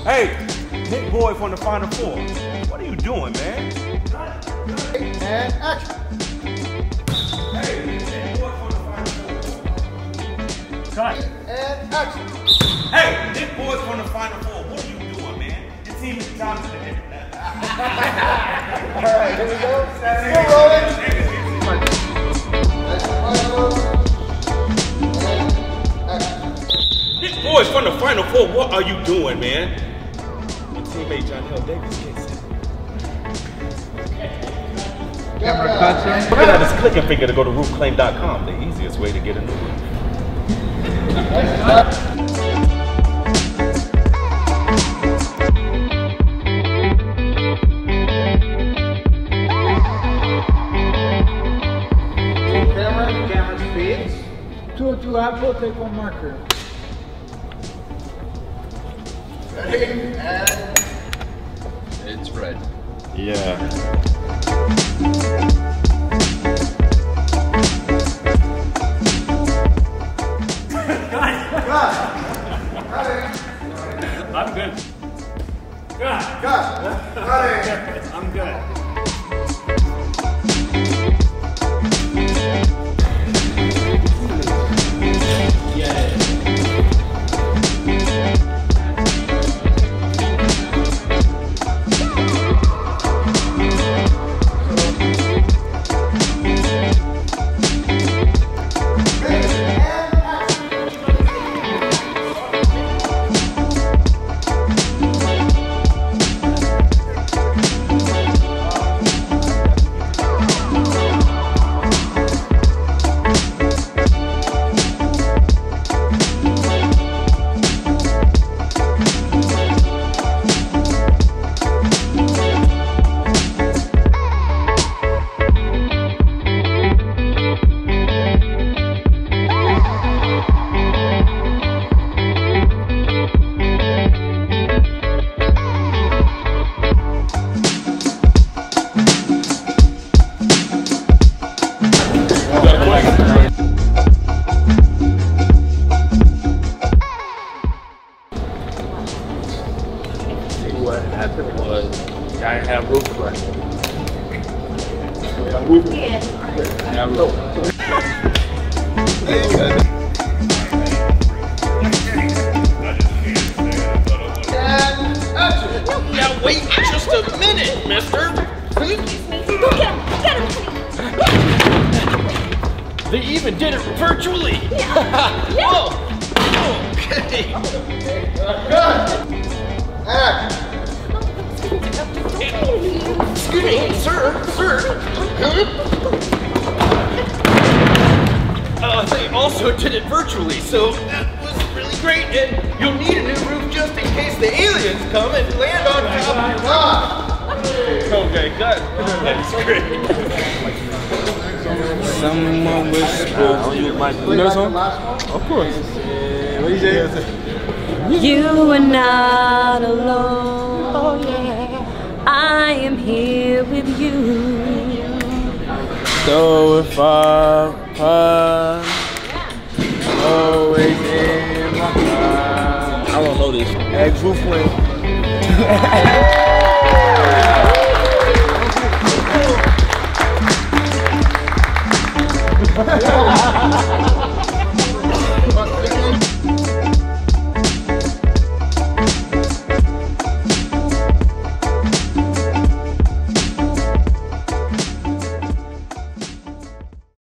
Hey, hit boy from the Final Four. What are you doing, man? And action. Hey, hit boy from the Final Four. Cut. And action. Hey, hit boy from the Final Four. What are you doing, man? Your team is dominant. All right, here we go. Still rolling. Hit boys from the Final Four. What are you doing, man? My teammate Johnell Davis gets it. Camera cuts in. Look at this clicking finger to go to RoofClaim.com, the easiest way to get a new roof. Camera speeds. Two, I will take one marker. Ready? And It's red. Yeah. I'm good. cut. Ready? I'm good. What happened was I have RoofClaim. Now wait just a minute, mister. Go get him, They even did it virtually. Yeah. Whoa. Okay. Action. Excuse me, sir. They also did it virtually, so that was really great. And you'll need a new roof just in case the aliens come and land on top. Okay, good. That's great. Someone whispered. You know this one? Of course. What do you say? You are not alone. Oh, yeah. I am here with you. So if I always in my mind. I don't know this. Eggs RoofClaim.